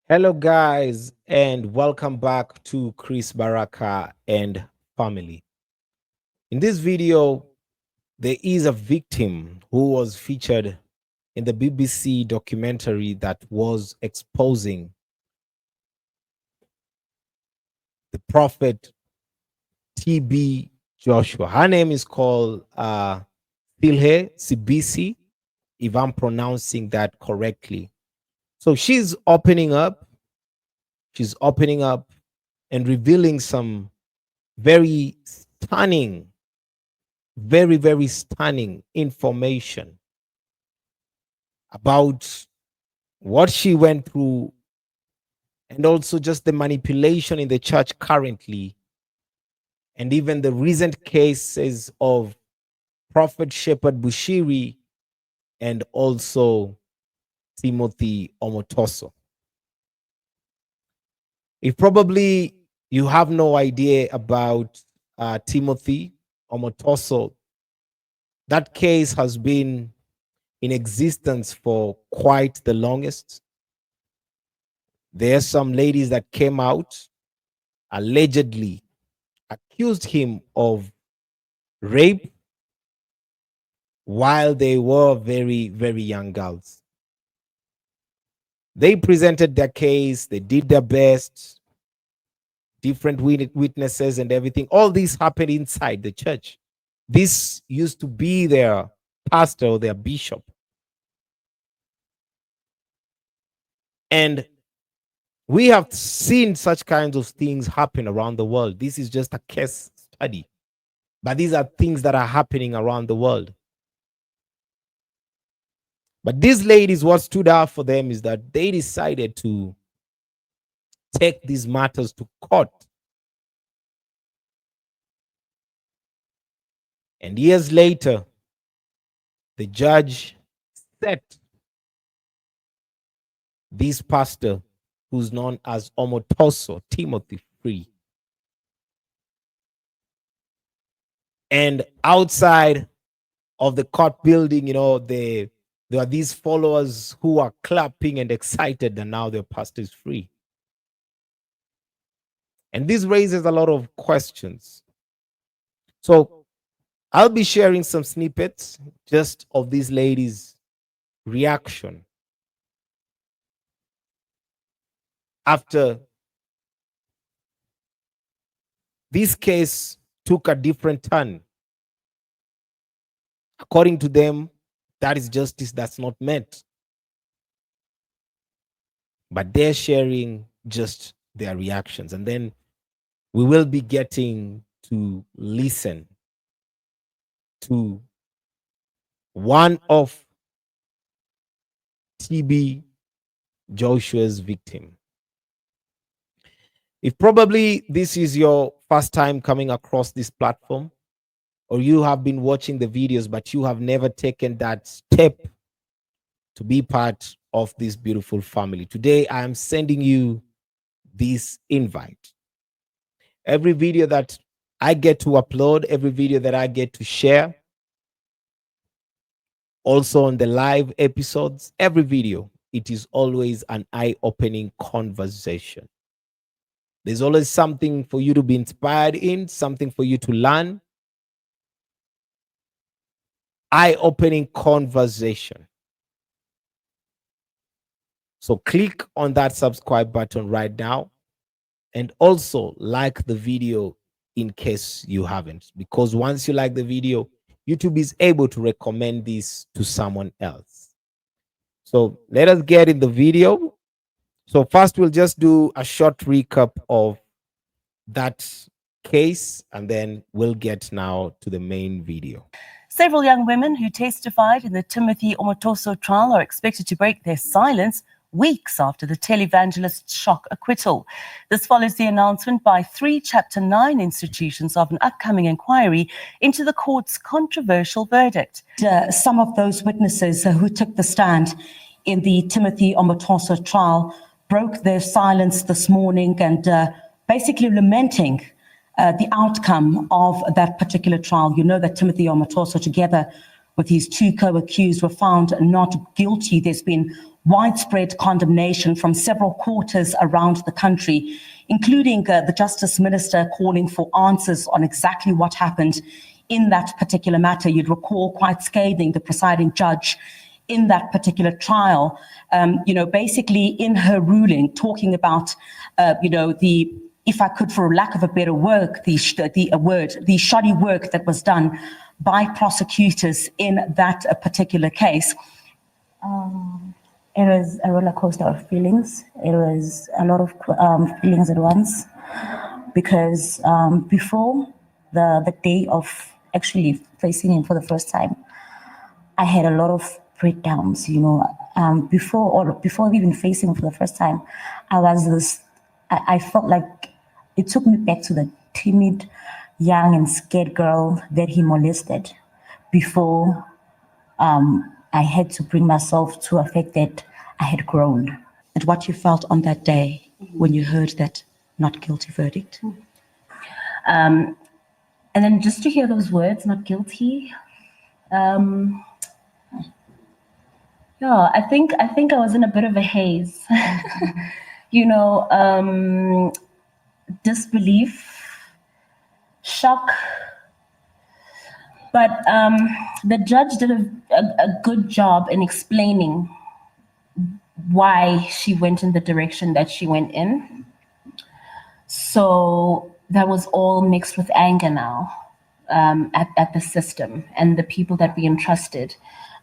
Hello, guys, and welcome back to Chris Baraka and family. In this video, there is a victim who was featured in the BBC documentary that was exposing the prophet TB Joshua. Her name is called Silhe Sibisi, if I'm pronouncing that correctly. So she's opening up and revealing some very stunning, very stunning information about what she went through and also just the manipulation in the church currently, and even the recent cases of Prophet Shepherd Bushiri and also Timothy Omotoso. If probably you have no idea about Timothy Omotoso, that case has been in existence for quite the longest. There are some ladies that came out, allegedly accused him of rape while they were very young girls. They presented their case, they did their best, different witnesses and everything. All this happened inside the church. This used to be their pastor or their bishop. And we have seen such kinds of things happen around the world. This is just a case study, but these are things that are happening around the world. But these ladies, what stood out for them is that they decided to take these matters to court. And years later, the judge set this pastor, who's known as Omotoso, Timothy, free. And outside of the court building, there are these followers who are clapping and excited that now their pastor is free. And this raises a lot of questions. So I'll be sharing some snippets just of these ladies' reaction after this case took a different turn. According to them, that is justice that's not met. But they're sharing just their reactions. And then we will be getting to listen to one of TB Joshua's victim. If probably this is your first time coming across this platform, or you have been watching the videos, but you have never taken that step to be part of this beautiful family, today I am sending you this invite. Every video that I get to upload, every video that I get to share, also on the live episodes, every video, it is always an eye-opening conversation. There's always something for you to be inspired in, something for you to learn. Eye-opening conversation. So click on that subscribe button right now, and also like the video in case you haven't, because once you like the video, YouTube is able to recommend this to someone else. So let us get in the video. So first we'll just do a short recap of that case, and then we'll get now to the main video. Several young women who testified in the Timothy Omotoso trial are expected to break their silence weeks after the televangelist's shock acquittal. This follows the announcement by 3 Chapter 9 institutions of an upcoming inquiry into the court's controversial verdict. Some of those witnesses who took the stand in the Timothy Omotoso trial broke their silence this morning and basically lamenting the outcome of that particular trial. You know that Timothy Omotoso, together with his 2 co-accused, were found not guilty. There's been widespread condemnation from several quarters around the country, including the Justice Minister calling for answers on exactly what happened in that particular matter. You'd recall quite scathing the presiding judge in that particular trial, basically in her ruling, talking about, if I could, for lack of a better word, the shoddy work that was done by prosecutors in that particular case. It was a roller coaster of feelings. It was a lot of feelings at once, because before the day of actually facing him for the first time, I had a lot of breakdowns. Before even facing him for the first time, I felt like it took me back to the timid, young and scared girl that he molested before I had to bring myself to a fact that I had grown. And what you felt on that day when you heard that not guilty verdict? And then just to hear those words, not guilty. I think I was in a bit of a haze. Disbelief, shock. But the judge did a good job in explaining why she went in the direction that she went in. So that was all mixed with anger now at the system and the people that we entrusted,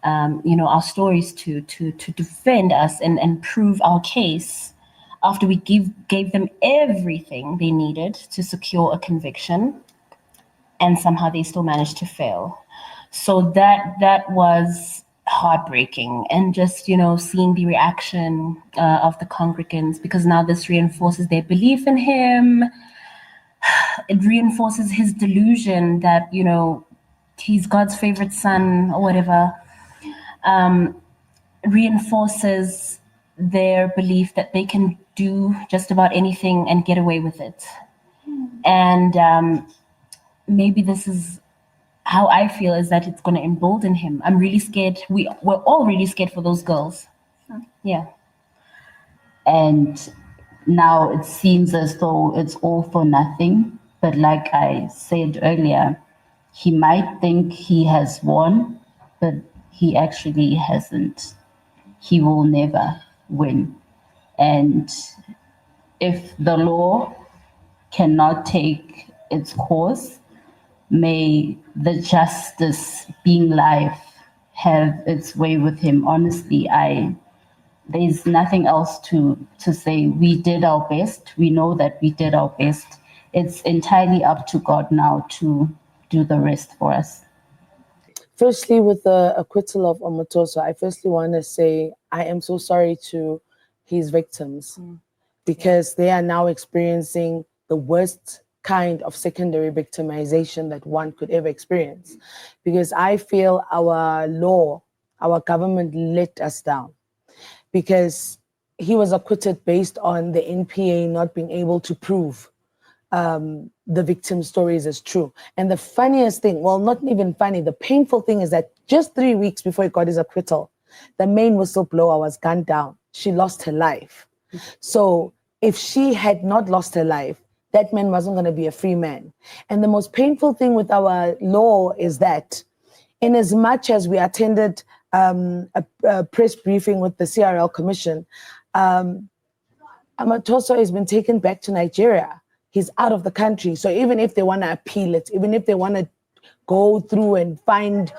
our stories to defend us and prove our case after we gave them everything they needed to secure a conviction. And somehow they still managed to fail. So that was heartbreaking. And just, seeing the reaction of the congregants, because now this reinforces their belief in him. It reinforces his delusion that, he's God's favorite son or whatever. Reinforces their belief that they can do just about anything and get away with it. And maybe this is how I feel, is that it's going to embolden him. I'm really scared. We're all really scared for those girls. Yeah. And now it seems as though it's all for nothing. But like I said earlier, he might think he has won, but he actually hasn't. He will never win. And if the law cannot take its course, may the justice being life have its way with him. Honestly, there's nothing else to say. We did our best. We know that we did our best. It's entirely up to God now to do the rest for us. Firstly, with the acquittal of Omotoso, I firstly want to say I am so sorry to his victims because they are now experiencing the worst kind of secondary victimization that one could ever experience. Because I feel our law, our government let us down. Because he was acquitted based on the NPA not being able to prove the victim stories as true. And the funniest thing, well, not even funny, the painful thing is that just 3 weeks before he got his acquittal, the main whistleblower was gunned down. She lost her life. So if she had not lost her life, that man wasn't going to be a free man. And the most painful thing with our law is that in as much as we attended a press briefing with the CRL Commission, Omotoso has been taken back to Nigeria. He's out of the country. So even if they want to appeal it, even if they want to go through and find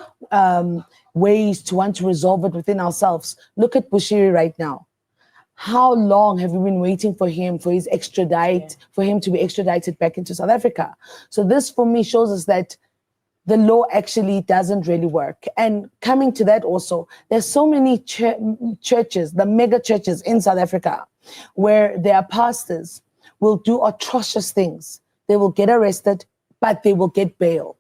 ways to want to resolve it within ourselves, look at BUSHIRI right now. How long have we been waiting for him, for him to be extradited back into South Africa? So this for me shows us that the law actually doesn't really work. And coming to that also, there's so many churches, the mega churches in South Africa, where their pastors will do atrocious things. They will get arrested, but they will get bail.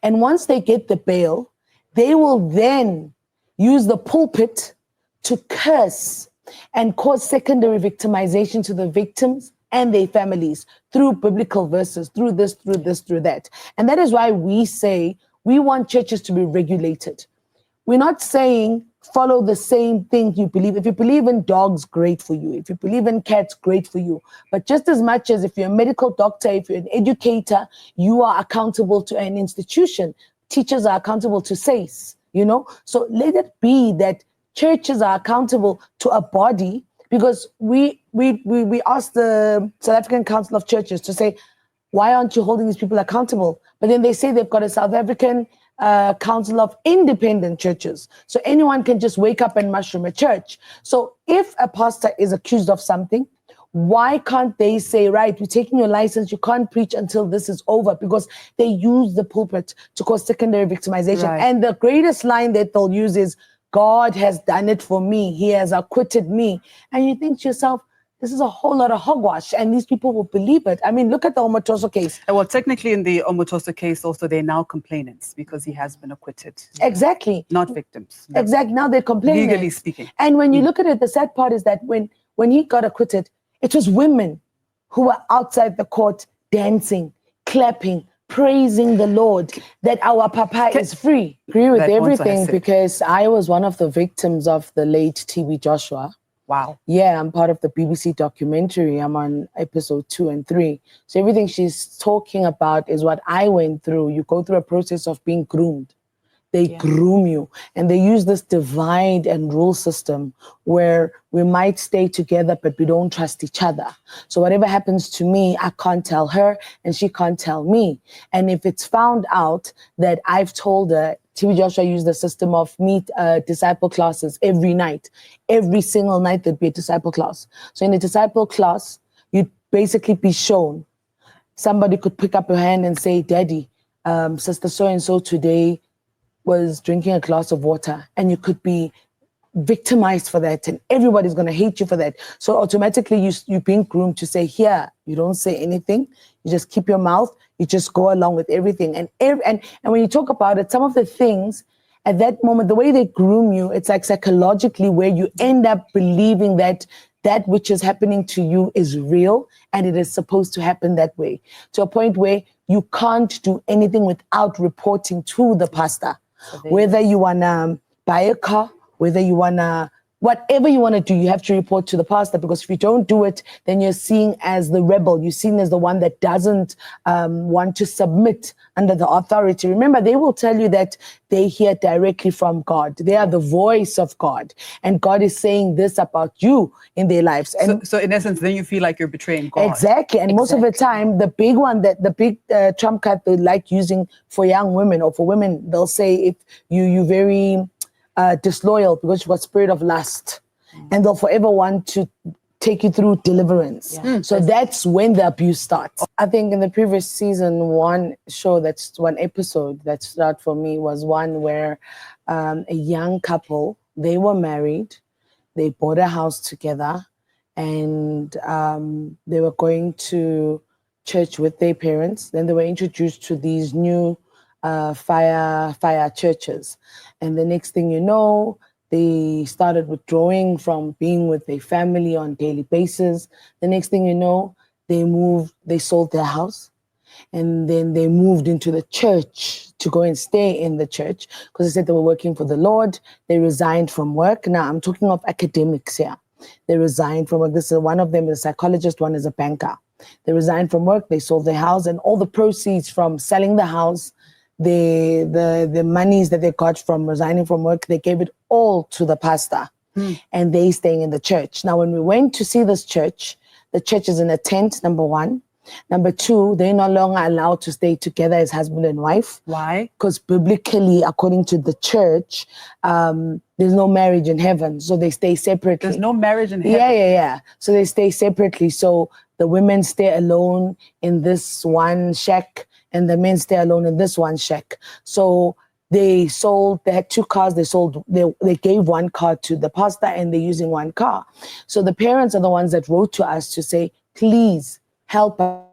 And once they get the bail, they will then use the pulpit to curse and cause secondary victimization to the victims and their families through biblical verses, through this, through that. And that is why we say we want churches to be regulated. We're not saying follow the same thing you believe. If you believe in dogs, great for you. If you believe in cats, great for you. But just as much as if you're a medical doctor, if you're an educator, you are accountable to an institution. Teachers are accountable to SACE, you know? So let it be that churches are accountable to a body, because we asked the South African Council of Churches to say, why aren't you holding these people accountable? But then they say they've got a South African Council of Independent Churches. So anyone can just wake up and mushroom a church. So if a pastor is accused of something, why can't they say, right, we're taking your license, you can't preach until this is over? Because they use the pulpit to cause secondary victimization. Right. And the greatest line that they'll use is, God has done it for me. He has acquitted me. And you think to yourself, this is a whole lot of hogwash, and these people will believe it. I mean, look at the Omotoso case. Well, technically in the Omotoso case also, they're now complainants because he has been acquitted. Exactly. Not victims. No. Exactly. Now they're complaining. Legally speaking. And when you look at it, the sad part is that when he got acquitted, it was women who were outside the court dancing, clapping, praising the Lord that our Papa is free. Agree with everything, because I was one of the victims of the late TB Joshua. Wow. Yeah, I'm part of the BBC documentary. I'm on episode 2 and 3. So everything she's talking about is what I went through. You go through a process of being groomed. They groom you, and they use this divide and rule system where we might stay together, but we don't trust each other. So whatever happens to me, I can't tell her and she can't tell me. And if it's found out that I've told her, TB Joshua used the system of meet disciple classes every night. Every single night there'd be a disciple class. So in a disciple class, you'd basically be shown. Somebody could pick up your hand and say, Daddy, Sister so-and-so today was drinking a glass of water, and you could be victimized for that, and everybody's going to hate you for that. So automatically you're being groomed to say, here, you don't say anything, you just keep your mouth, you just go along with everything. And when you talk about it, some of the things at that moment, the way they groom you, it's like psychologically where you end up believing that that which is happening to you is real, and it is supposed to happen that way, to a point where you can't do anything without reporting to the pastor. Whether you want to buy a car, whether you want to, whatever you want to do, you have to report to the pastor, because if you don't do it, then you're seen as the rebel. You're seen as the one that doesn't want to submit under the authority. Remember, they will tell you that they hear directly from God. They are the voice of God, and God is saying this about you in their lives. And so in essence, then you feel like you're betraying God. Exactly. And most of the time, the big one, the big trump card they like using for young women or for women, they'll say, if you're very disloyal because you've got spirit of lust, and they'll forever want to take you through deliverance. So that's when the abuse starts. I think in the previous season, one episode that stood out for me was one where a young couple, they were married, they bought a house together, and they were going to church with their parents. Then they were introduced to these new fire churches. And the next thing you know, they started withdrawing from being with their family on a daily basis. The next thing you know, they sold their house, and then they moved into the church to go and stay in the church because they said they were working for the Lord. They resigned from work. Now I'm talking of academics here. They resigned from work. One of them is a psychologist, one is a banker. They resigned from work, they sold their house, and all the proceeds from selling the house, the monies that they got from resigning from work, they gave it all to the pastor, and they staying in the church. Now, when we went to see this church, the church is in a tent, number one. Number two, they're no longer allowed to stay together as husband and wife. Why? Because biblically, according to the church, there's no marriage in heaven, so they stay separately. There's no marriage in heaven? Yeah. So they stay separately. So the women stay alone in this one shack, and the men stay alone in this one shack. So they had 2 cars, they gave 1 car to the pastor, and they're using 1 car. So the parents are the ones that wrote to us to say, please help us.